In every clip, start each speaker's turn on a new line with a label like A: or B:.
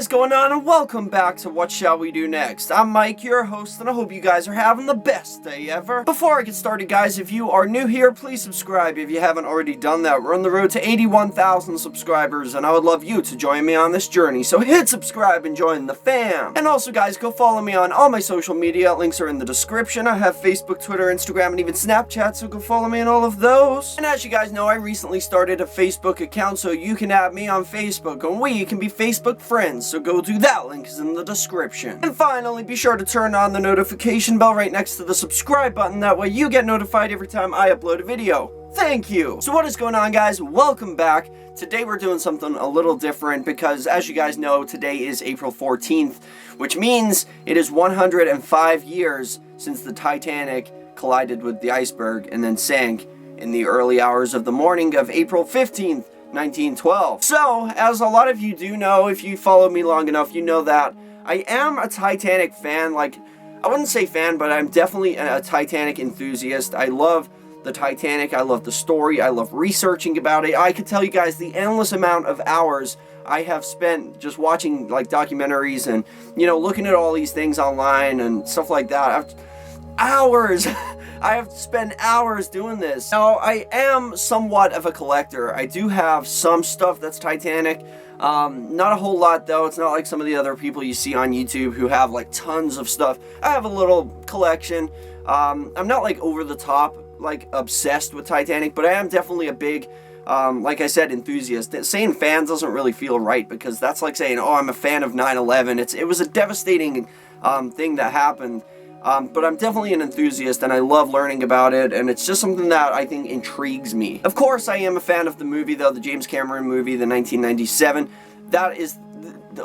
A: is going on, and welcome back to What Shall We Do Next? I'm Mike, your host, and I hope you guys are having the best day ever. Before I get started, guys, if you are new here, please subscribe if you haven't already done that. We're on the road to 81,000 subscribers, and I would love you to join me on this journey. So hit subscribe and join the fam. And also, guys, go follow me on all my social media. Links are in the description. I have Facebook, Twitter, Instagram, and even Snapchat, so go follow me on all of those. And as you guys know, I recently started a Facebook account, so you can add me on Facebook, and we can be Facebook friends. So go do that, link is in the description. And finally, be sure to turn on the notification bell right next to the subscribe button. That way you get notified every time I upload a video. Thank you! So what is going on, guys? Welcome back. Today we're doing something a little different because, as you guys know, today is April 14th, which means it is 105 years since the Titanic collided with the iceberg and then sank in the early hours of the morning of April 15th. 1912. So, as a lot of you do know, if you follow me long enough, you know that I am a Titanic fan. Like, I wouldn't say fan, but I'm definitely a Titanic enthusiast. I love the Titanic. I love the story. I love researching about it. I could tell you guys the endless amount of hours I have spent just watching, like, documentaries and, you know, looking at all these things online and stuff like that. Hours! I have to spend hours doing this. Now, I am somewhat of a collector. I do have some stuff that's Titanic. Not a whole lot, though. It's not like some of the other people you see on YouTube who have, like, tons of stuff. I have a little collection. I'm not, like, over the top, like, obsessed with Titanic, but I am definitely a big, like I said, enthusiast. Saying fan doesn't really feel right, because that's like saying, oh, I'm a fan of 9/11. It was a devastating thing that happened. But I'm definitely an enthusiast, and I love learning about it, and it's just something that I think intrigues me. Of course, I am a fan of the movie, though, the James Cameron movie, the 1997. That is,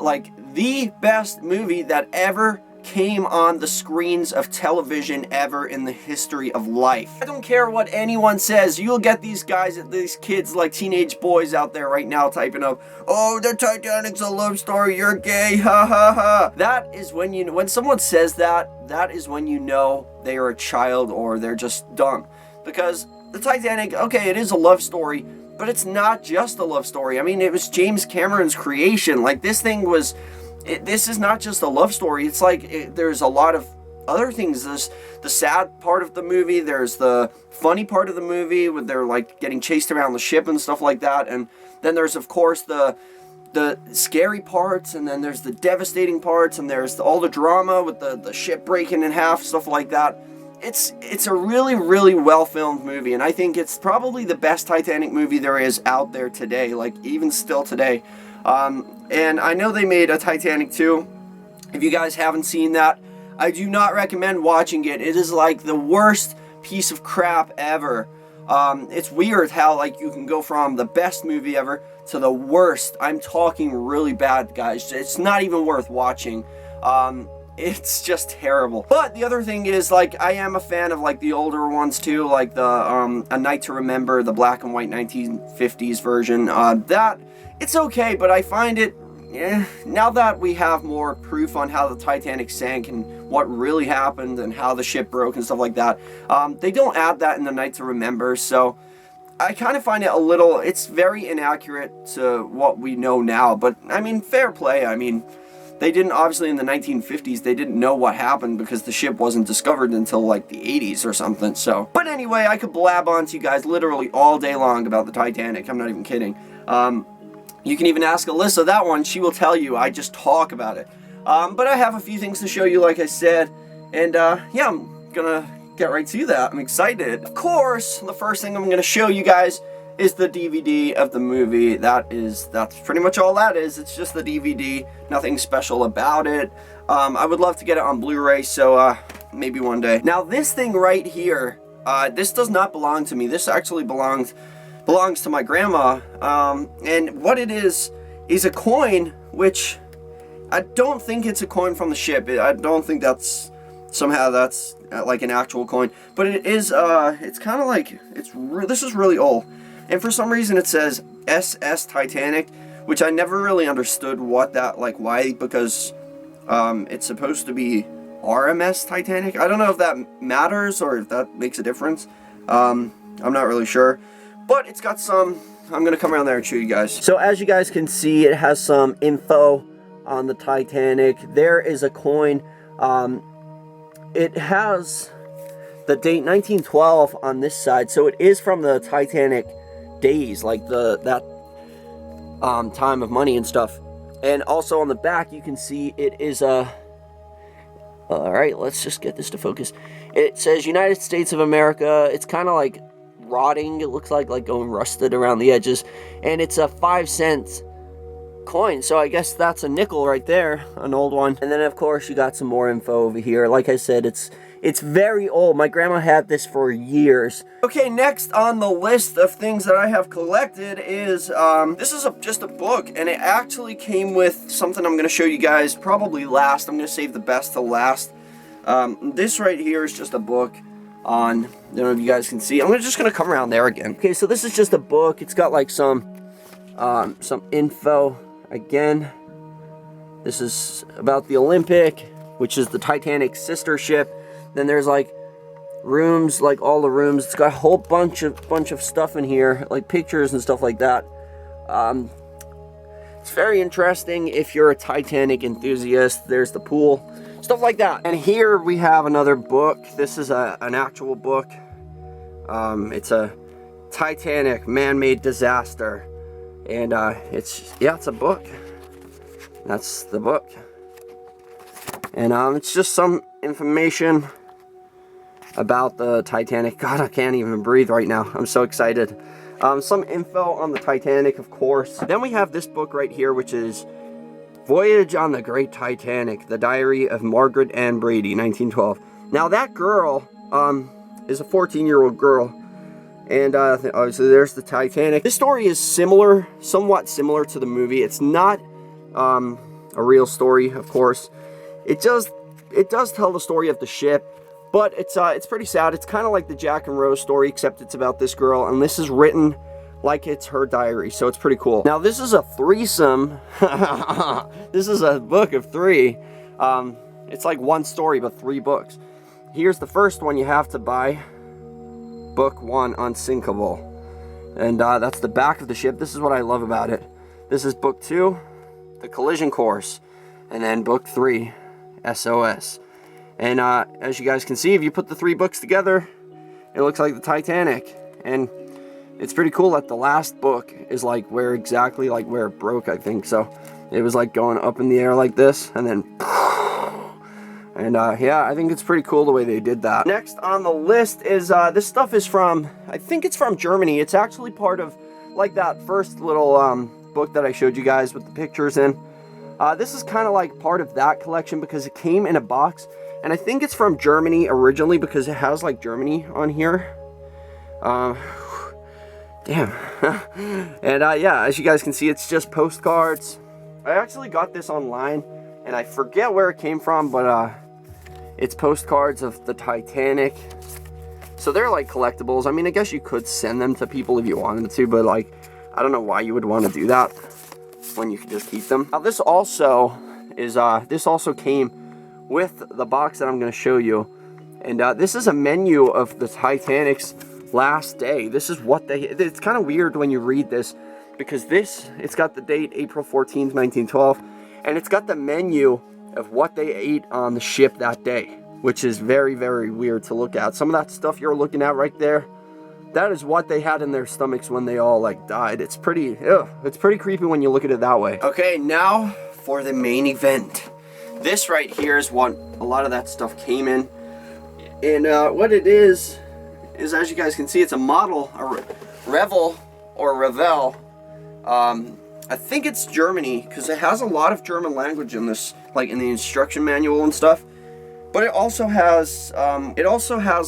A: like, the best movie that ever came on the screens of television ever in the history of life. I don't care what anyone says. You'll get these kids, like teenage boys out there right now typing up, oh, the Titanic's a love story, you're gay, ha ha ha. That is when someone says that is when you know they are a child or they're just dumb. Because the Titanic, okay, it is a love story, but it's not just a love story. I mean, it was James Cameron's creation. Like, this thing was... this is not just a love story. It's like there's a lot of other things. There's the sad part of the movie. There's the funny part of the movie when they're like getting chased around the ship and stuff like that. And then there's, of course, the scary parts, and then there's the devastating parts, and there's all the drama with the ship breaking in half, stuff like that. It's a really, really well-filmed movie, and I think it's probably the best Titanic movie there is out there today, like even still today. And I know they made a Titanic 2. If you guys haven't seen that, I do not recommend watching it. It is like the worst piece of crap ever. It's weird how, like, you can go from the best movie ever to the worst. I'm talking really bad, guys. It's not even worth watching. It's just terrible. But the other thing is, like, I am a fan of, like, the older ones too, like the A Night to Remember, the black and white 1950s version. That, it's okay, but I find it, now that we have more proof on how the Titanic sank and what really happened and how the ship broke and stuff like that, they don't add that in the Night to Remember, so I kind of find it a little, it's very inaccurate to what we know now, but, I mean, fair play. I mean, they didn't, obviously in the 1950s, they didn't know what happened because the ship wasn't discovered until like the 80s or something, so. But anyway, I could blab on to you guys literally all day long about the Titanic. I'm not even kidding. You can even ask Alyssa that one. She will tell you. I just talk about it. But I have a few things to show you, like I said. And yeah, I'm gonna get right to that. I'm excited. Of course, the first thing I'm gonna show you guys is the DVD of the movie. That's pretty much all that is. It's just the DVD, nothing special about it. I would love to get it on Blu-ray, so maybe one day. Now this thing right here, this does not belong to me. This actually belongs to my grandma, and what it is a coin, which I don't think it's a coin from the ship. I don't think that's like an actual coin, but it is, it's kind of like, this is really old. And for some reason it says SS Titanic, which I never really understood what that, like, why, because it's supposed to be RMS Titanic. I don't know if that matters or if that makes a difference. I'm not really sure. But it's got some, I'm going to come around there and show you guys. So as you guys can see, it has some info on the Titanic. There is a coin. It has the date 1912 on this side, so it is from the Titanic days, like that time of money and stuff. And also on the back, you can see it is a... Alright, let's just get this to focus. It says United States of America. It's kind of like rotting. It looks like going rusted around the edges. And it's a 5-cent coin. So I guess that's a nickel right there. An old one. And then, of course, you got some more info over here. Like I said, it's very old. My grandma had this for years. Okay, next on the list of things that I have collected is, this is just a book, and it actually came with something I'm going to show you guys probably last. I'm going to save the best to last. This right here is just a book on, I don't know if you guys can see. I'm just going to come around there again. Okay, so this is just a book. It's got like some info. Again, this is about the Olympic, which is the Titanic sister ship. Then there's like rooms, like all the rooms. It's got a whole bunch of stuff in here, like pictures and stuff like that. It's very interesting if you're a Titanic enthusiast. There's the pool, stuff like that. And here we have another book. This is an actual book. It's a Titanic man-made disaster, and it's a book. That's the book, and it's just some information about the Titanic. God, I can't even breathe right now. I'm so excited. Some info on the Titanic, of course. Then we have this book right here, which is Voyage on the Great Titanic, the Diary of Margaret Ann Brady, 1912. Now that girl is a 14-year-old girl, and obviously there's the Titanic. This story is similar, somewhat similar to the movie. It's not a real story, of course. It does tell the story of the ship. But it's pretty sad. It's kind of like the Jack and Rose story, except it's about this girl, and this is written like it's her diary, so it's pretty cool. Now, this is a threesome. This is a book of 3. It's like one story, but 3 books. Here's the first one you have to buy. Book 1, Unsinkable. And that's the back of the ship. This is what I love about it. This is book 2, The Collision Course. And then book 3, SOS. And as you guys can see, if you put the 3 books together, it looks like the Titanic. And it's pretty cool that the last book is like where it broke, I think. So it was like going up in the air like this, and then and yeah, I think it's pretty cool the way they did that. Next on the list is this stuff is from, I think it's from Germany. It's actually part of like that first little book that I showed you guys with the pictures in. This is kind of like part of that collection because it came in a box. And I think it's from Germany originally because it has like Germany on here. Damn. And yeah, as you guys can see, it's just postcards. I actually got this online, and I forget where it came from, but it's postcards of the Titanic. So they're like collectibles. I mean, I guess you could send them to people if you wanted to, but like, I don't know why you would want to do that when you could just keep them. Now this also is, this also came with the box that I'm going to show you. And this is a menu of the Titanic's last day. This is what it's kind of weird when you read this, because it's got the date April 14th, 1912, and it's got the menu of what they ate on the ship that day, which is very, very weird to look at. Some of that stuff you're looking at right there, that is what they had in their stomachs when they all like died. It's pretty creepy when you look at it that way. Okay, now for the main event. This right here is what a lot of that stuff came in. And what it is as you guys can see, it's a model, a Revel or Revell. I think it's Germany because it has a lot of German language in this, like in the instruction manual and stuff. But it also has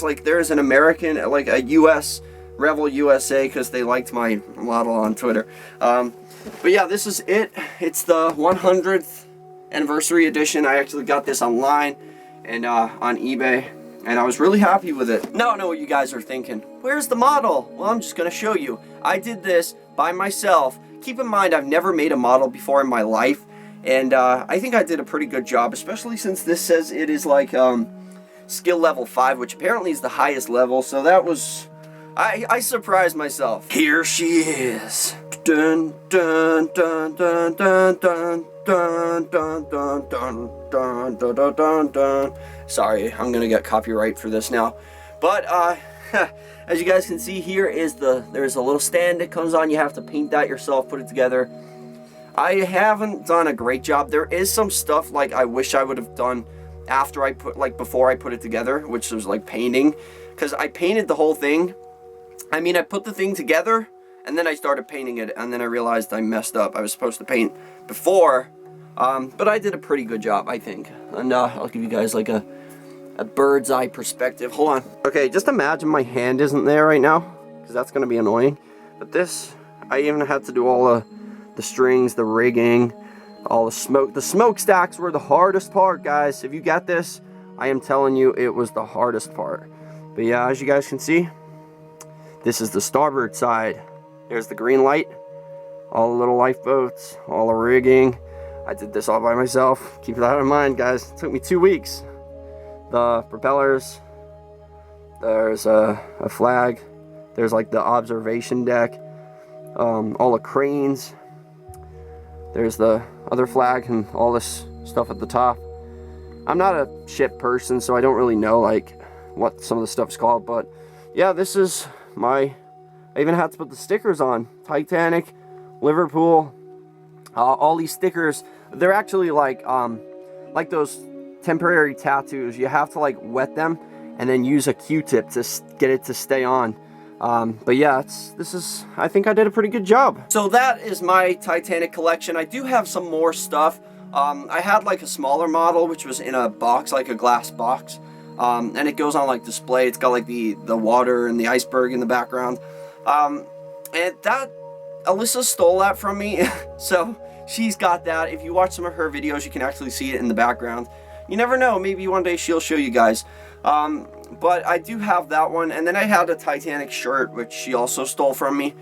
A: like, there's an American, like a US, Revel USA, because they liked my model on Twitter. But yeah, this is it. It's the 100th anniversary edition. I actually got this online and on eBay, and I was really happy with it. Now I know what you guys are thinking. Where's the model? Well, I'm just gonna show you. I did this by myself. Keep in mind, I've never made a model before in my life, and I think I did a pretty good job, especially since this says it is like skill level 5, which apparently is the highest level. So that was, I surprised myself. Here she is. Dun dun dun dun dun dun dun dun dun dun dun dun dun dun dun. Sorry, I'm gonna get copyright for this now. But as you guys can see here is there's a little stand that comes on. You have to paint that yourself, put it together. I haven't done a great job. There is some stuff like I wish I would have done after I put, like before I put it together, which was like painting, because I painted the whole thing. I mean, I put the thing together and then I started painting it, and then I realized I messed up. I was supposed to paint before, but I did a pretty good job, I think. And I'll give you guys like a bird's eye perspective. Hold on. Okay, just imagine my hand isn't there right now, because that's going to be annoying. But this, I even had to do all the strings, the rigging, all the smoke. The smokestacks were the hardest part, guys. If you got this, I am telling you, it was the hardest part. But yeah, as you guys can see, this is the starboard side. There's the green light, all the little lifeboats, all the rigging. I did this all by myself. Keep that in mind, guys. It took me 2 weeks. The propellers, there's a flag, there's like the observation deck, all the cranes, there's the other flag and all this stuff at the top. I'm not a ship person, so I don't really know like what some of the stuff's called, but yeah, this is my, I even had to put the stickers on. Titanic, Liverpool, all these stickers. They're actually like those temporary tattoos. You have to like wet them and then use a Q-tip to get it to stay on. But yeah, I think I did a pretty good job. So that is my Titanic collection. I do have some more stuff. I had like a smaller model, which was in a box, like a glass box. And it goes on like display. It's got like the water and the iceberg in the background. And that, Alyssa stole that from me. So she's got that. If you watch some of her videos, you can actually see it in the background. You never know, maybe one day she'll show you guys. But I do have that one. And then I had a Titanic shirt, which she also stole from me.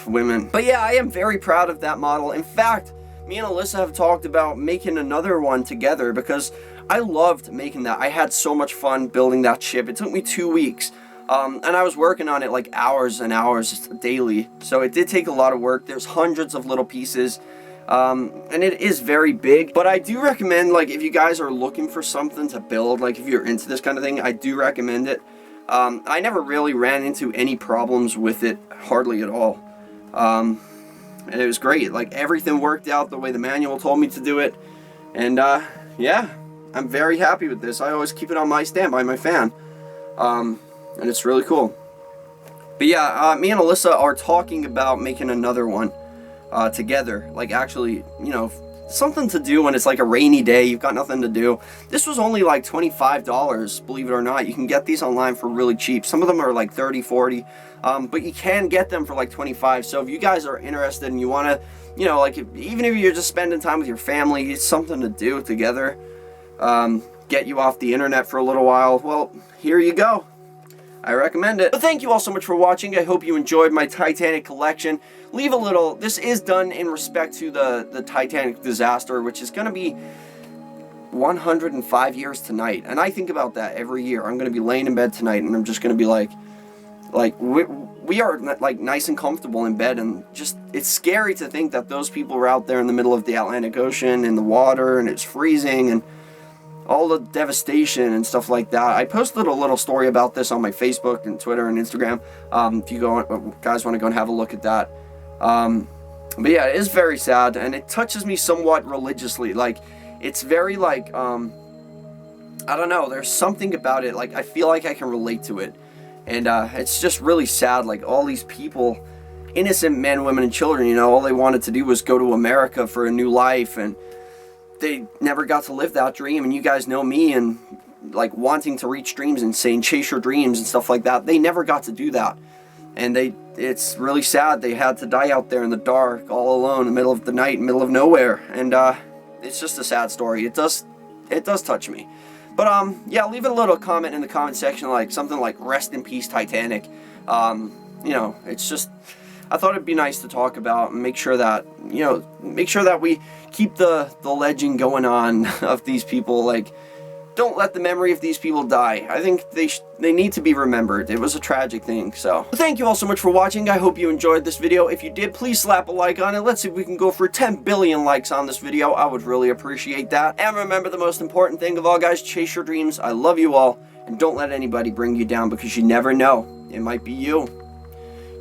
A: Women. But yeah, I am very proud of that model. In fact, me and Alyssa have talked about making another one together, because I loved making that. I had so much fun building that ship. It took me 2 weeks. And I was working on it like hours and hours daily. So it did take a lot of work. There's hundreds of little pieces. And it is very big. But I do recommend, like, if you guys are looking for something to build, like if you're into this kind of thing, I do recommend it. I never really ran into any problems with it, hardly at all. And it was great. Like, everything worked out the way the manual told me to do it. And yeah, I'm very happy with this. I always keep it on my stand by my fan. And it's really cool. But yeah, me and Alyssa are talking about making another one together. Like, actually, you know, something to do when it's like a rainy day, you've got nothing to do. This was only like $25, believe it or not. You can get these online for really cheap. Some of them are like 30, 40, but you can get them for like 25. So if you guys are interested and you want to, you know, like, even if you're just spending time with your family, it's something to do together, get you off the internet for a little while, well, here you go. I recommend it. But thank you all so much for watching. I hope you enjoyed my Titanic collection. Leave a little, this is done in respect to the Titanic disaster, which is going to be 105 years tonight. And I think about that every year. I'm going to be laying in bed tonight, and I'm just going to be like we are like nice and comfortable in bed, and just, it's scary to think that those people were out there in the middle of the Atlantic Ocean in the water, and it's freezing, and all the devastation and stuff like that. I posted a little story about this on my Facebook and Twitter and Instagram. If you guys want to go and have a look at that. But yeah, it is very sad, and it touches me somewhat religiously. Like, it's very like, I don't know, there's something about it, like, I feel like I can relate to it. And it's just really sad, like, all these people, innocent men, women, and children, you know, all they wanted to do was go to America for a new life, and they never got to live that dream. And you guys know me, and like wanting to reach dreams and saying chase your dreams and stuff like that. They never got to do that, and it's really sad. They had to die out there in the dark, all alone, in the middle of the night, middle of nowhere. And it's just a sad story. It does touch me. But yeah, leave a little comment in the comment section, like something like "Rest in peace, Titanic." You know, it's just, I thought it'd be nice to talk about and make sure that, you know, we keep the legend going on of these people. Like, don't let the memory of these people die. I think they need to be remembered. It was a tragic thing, so. Thank you all so much for watching. I hope you enjoyed this video. If you did, please slap a like on it. Let's see if we can go for 10 billion likes on this video. I would really appreciate that. And remember the most important thing of all, guys, chase your dreams. I love you all. And don't let anybody bring you down, because you never know. It might be you.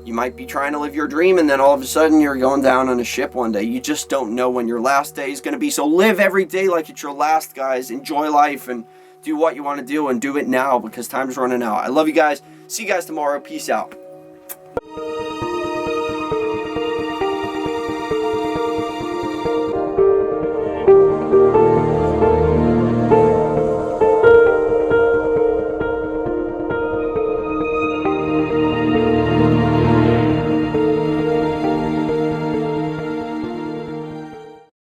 A: You might be trying to live your dream, and then all of a sudden you're going down on a ship one day. You just don't know when your last day is going to be. So live every day like it's your last, guys. Enjoy life and do what you want to do, and do it now, because time's running out. I love you guys. See you guys tomorrow. Peace out.